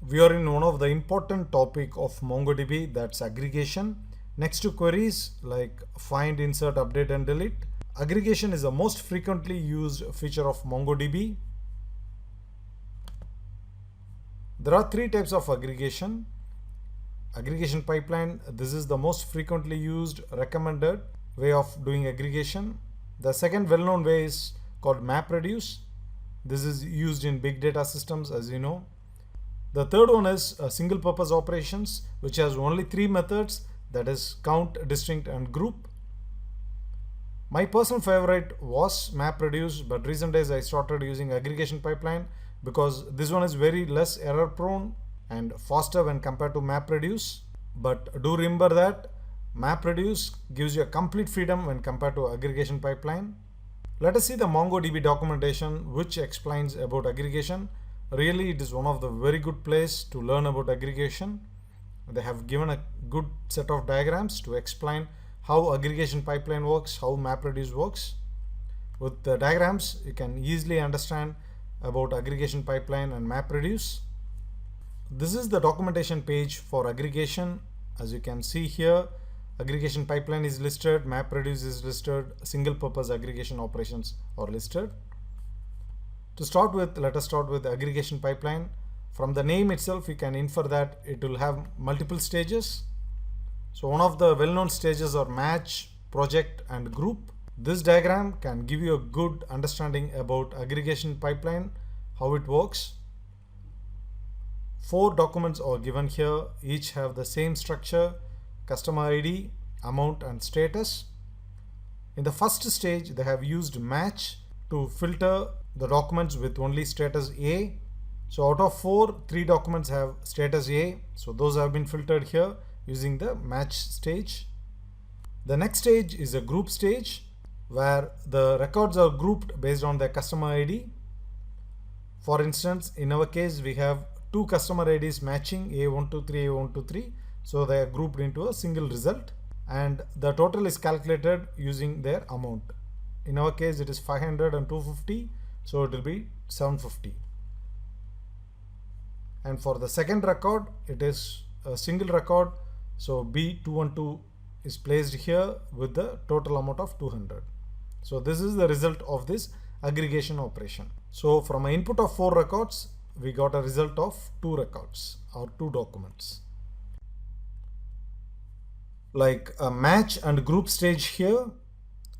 We are in one of the important topic of MongoDB, that's aggregation. Next to queries like find, insert, update and delete, aggregation is the most frequently used feature of MongoDB. There are three types of aggregation. Aggregation pipeline, this is the most frequently used recommended way of doing aggregation. The second well-known way is called MapReduce. This is used in big data systems, as you know. The third one is single purpose operations, which has only three methods, that is count, distinct and group. My personal favorite was MapReduce, but recent days I started using aggregation pipeline because this one is very less error prone and faster when compared to MapReduce. But do remember that MapReduce gives you a complete freedom when compared to aggregation pipeline. Let us see the MongoDB documentation which explains about aggregation. Really, it is one of the very good place to learn about aggregation. They have given a good set of diagrams to explain how aggregation pipeline works, how MapReduce works. With the diagrams, you can easily understand about aggregation pipeline and MapReduce. This is the documentation page for aggregation. As you can see here, aggregation pipeline is listed, MapReduce is listed, single purpose aggregation operations are listed. To start with, let us start with the aggregation pipeline. From the name itself, you can infer that it will have multiple stages. So one of the well-known stages are match, project and group. This diagram can give you a good understanding about aggregation pipeline, how it works. 4 documents are given here, each have the same structure, customer ID, amount and status. In the first stage, they have used match to filter the documents with only status A. So out of 4, 3 documents have status A. So those have been filtered here using the match stage. The next stage is a group stage where the records are grouped based on their customer ID. For instance, in our case, we have 2 customer IDs matching A123, A123. So they are grouped into a single result and the total is calculated using their amount. In our case, it is 500 and 250. So it will be 750. And for the second record, it is a single record. So B212 is placed here with the total amount of 200. So this is the result of this aggregation operation. So from an input of 4 records, we got a result of 2 records or 2 documents. Like a match and group stage here,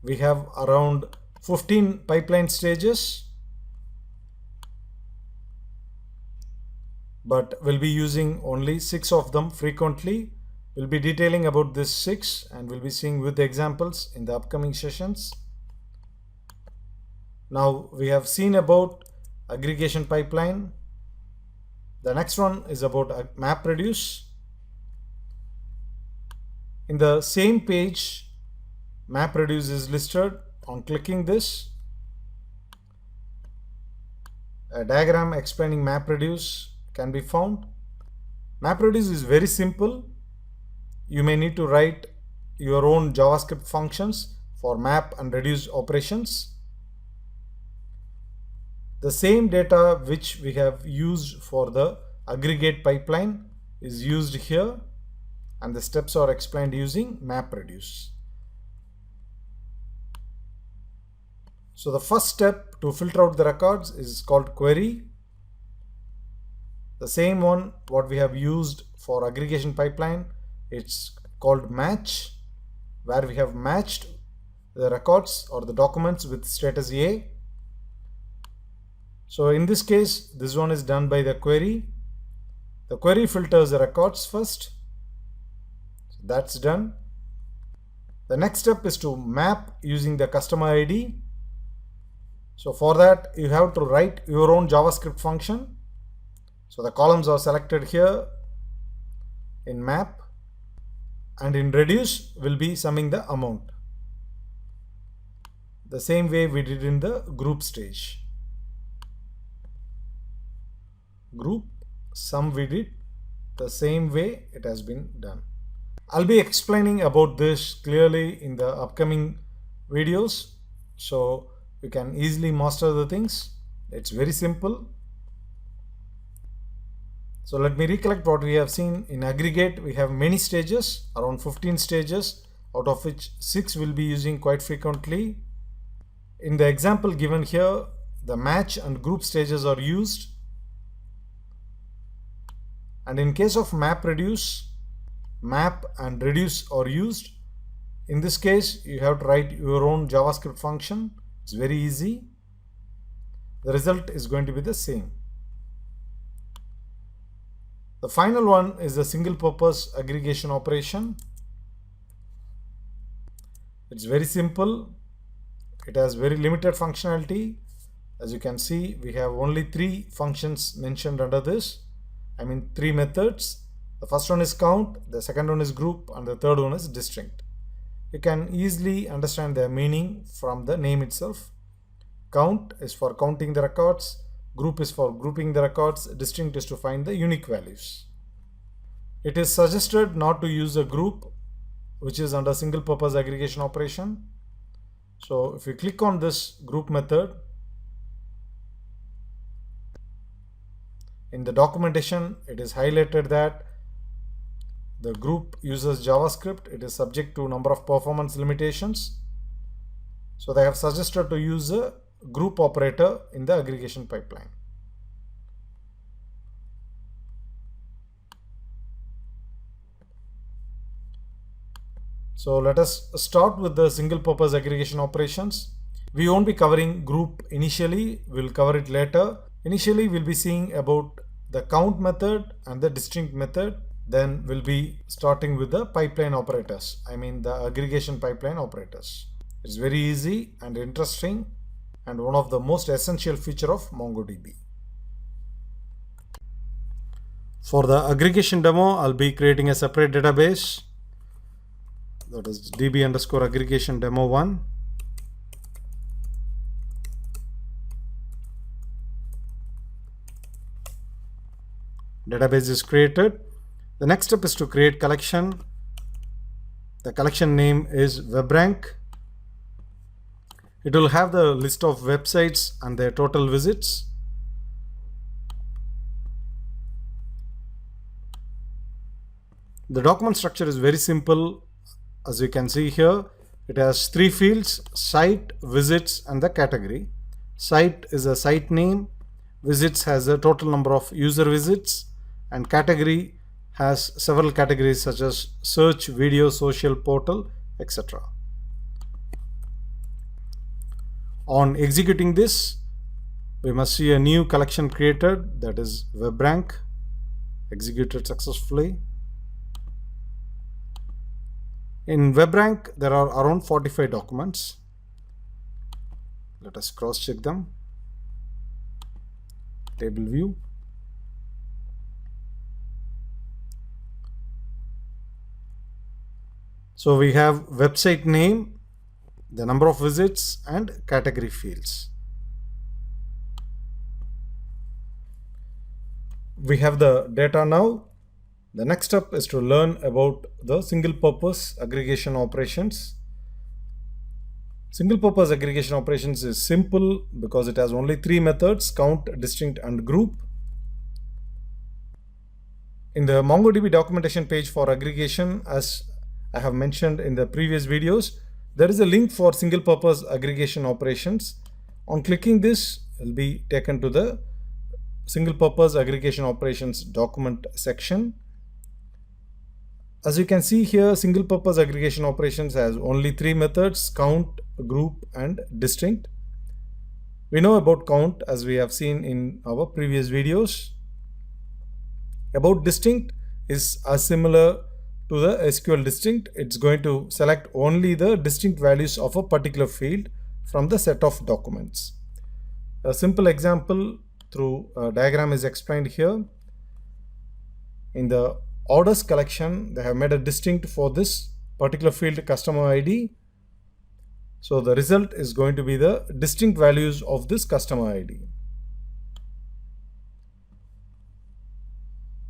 we have around 15 pipeline stages, but we'll be using only 6 of them frequently. We'll be detailing about this 6 and we'll be seeing with examples in the upcoming sessions. Now we have seen about aggregation pipeline. The next one is about MapReduce. In the same page, MapReduce is listed. On clicking this, a diagram explaining MapReduce can be found. MapReduce is very simple. You may need to write your own JavaScript functions for map and reduce operations. The same data which we have used for the aggregate pipeline is used here and the steps are explained using MapReduce. So the first step to filter out the records is called query. The same one what we have used for aggregation pipeline, it's called match, where we have matched the records or the documents with status A. So in this case, this one is done by the query. The query filters the records first. So that's done. The next step is to map using the customer ID. So for that, you have to write your own JavaScript function. So the columns are selected here in map, and in reduce will be summing the amount. The same way we did in the group stage. Group sum we did the same way it has been done. I'll be explaining about this clearly in the upcoming videos, so you can easily master the things. It's very simple. So let me recollect what we have seen. In aggregate, we have many stages, around 15 stages, out of which 6 will be using quite frequently. In the example given here, the match and group stages are used. And in case of map and reduce are used. In this case, you have to write your own JavaScript function. It's very easy. The result is going to be the same. The final one is the single purpose aggregation operation. It's very simple. It has very limited functionality. As you can see, we have only 3 functions mentioned under this. I mean 3 methods. The first one is count, the second one is group, and the third one is distinct. You can easily understand their meaning from the name itself. Count is for counting the records, group is for grouping the records, distinct is to find the unique values. It is suggested not to use a group which is under single purpose aggregation operation. So if you click on this group method, in the documentation it is highlighted that the group uses JavaScript. It is subject to number of performance limitations. So they have suggested to use a group operator in the aggregation pipeline. So let us start with the single purpose aggregation operations. We won't be covering group initially, we'll cover it later. Initially, we'll be seeing about the count method and the distinct method. Then we'll be starting with the pipeline operators. I mean the aggregation pipeline operators. It's very easy and interesting and one of the most essential feature of MongoDB. For the aggregation demo, I'll be creating a separate database. That is db_aggregation demo1. Database is created. The next step is to create collection. The collection name is WebRank. It will have the list of websites and their total visits. The document structure is very simple. As you can see here, it has 3 fields: site, visits, and the category. Site is a site name, visits has a total number of user visits, and category has several categories such as search, video, social, portal, etc. On executing this, we must see a new collection created, that is WebRank, executed successfully. In WebRank, there are around 45 documents. Let us cross-check them. Table view. So we have website name, the number of visits, and category fields. We have the data now. The next step is to learn about the single purpose aggregation operations. Single purpose aggregation operations is simple because it has only 3 methods: count, distinct, and group. In the MongoDB documentation page for aggregation, as I have mentioned in the previous videos, there is a link for single purpose aggregation operations. On clicking this, you'll be taken to the single purpose aggregation operations document section. As you can see here, single purpose aggregation operations has only 3 methods: count, group, and distinct. We know about count as we have seen in our previous videos. About distinct is as similar to the SQL distinct. It's going to select only the distinct values of a particular field from the set of documents. A simple example through a diagram is explained here. In the orders collection, they have made a distinct for this particular field customer ID. So the result is going to be the distinct values of this customer ID.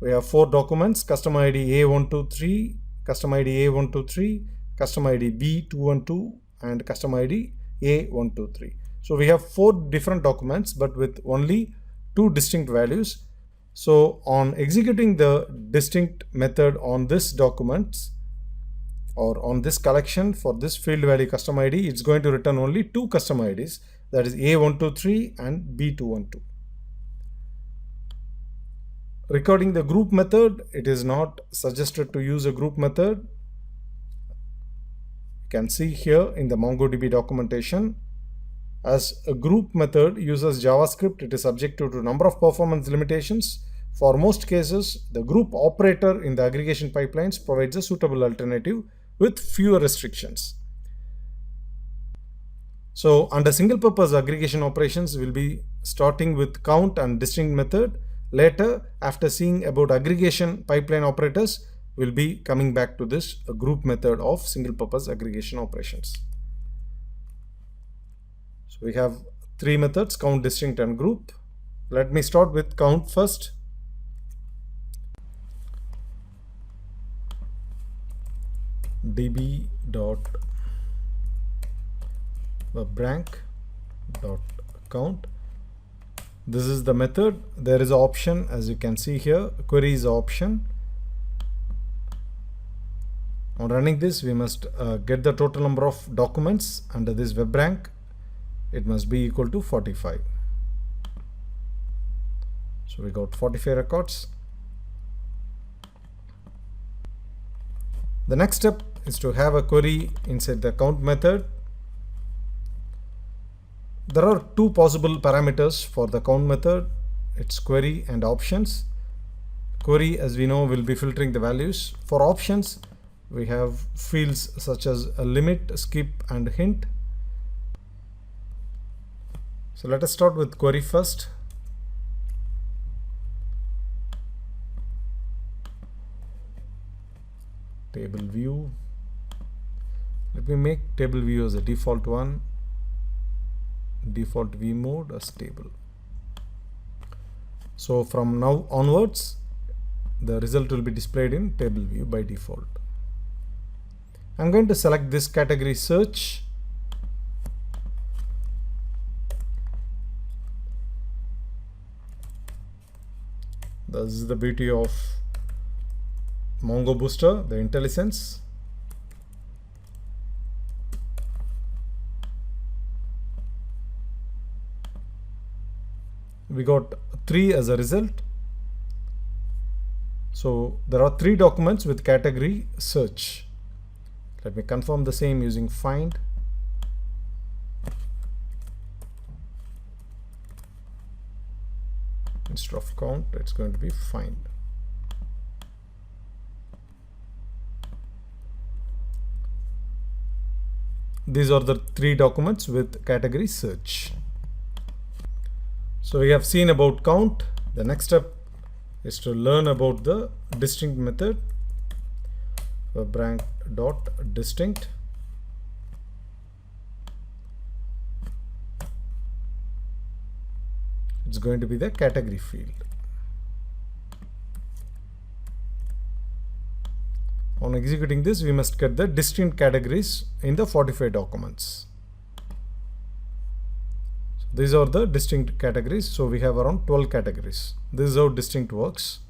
We have 4 documents: customer ID A123, customer ID A123, customer ID B212, and customer ID A123. So we have 4 different documents but with only 2 distinct values. So on executing the distinct method on this documents or on this collection for this field value custom ID, it's going to return only two custom IDs, that is A123 and B212. Recording the group method, it is not suggested to use a group method. You can see here in the MongoDB documentation, as a group method uses JavaScript, it is subject to number of performance limitations. For most cases, the group operator in the aggregation pipelines provides a suitable alternative with fewer restrictions. So under single purpose aggregation operations, we'll be starting with count and distinct method. Later, after seeing about aggregation pipeline operators, we'll be coming back to this group method of single purpose aggregation operations. So we have three methods: count, distinct and group. Let me start with count first. db.webrank.count. This is the method. There is an option, as you can see here, query is an option. On running this, we must get the total number of documents under this WebRank. It must be equal to 45. So we got 45 records. The next step is to have a query inside the count method. There are two possible parameters for the count method. It's query and options. Query, as we know, will be filtering the values. For options, we have fields such as a limit, skip and hint. So let us start with query first. Table view. Let me make table view as a default one. Default view mode as table. So from now onwards, the result will be displayed in table view by default. I'm going to select this category search. This is the beauty of Mongo Booster, the IntelliSense. We got 3 as a result. So there are 3 documents with category search. Let me confirm the same using find. Instead of count, it's going to be find. These are the 3 documents with category search. So we have seen about count. The next step is to learn about the distinct method. WebRank.distinct. It's going to be the category field. On executing this, we must get the distinct categories in the 45 documents. So these are the distinct categories. So we have around 12 categories. This is how distinct works.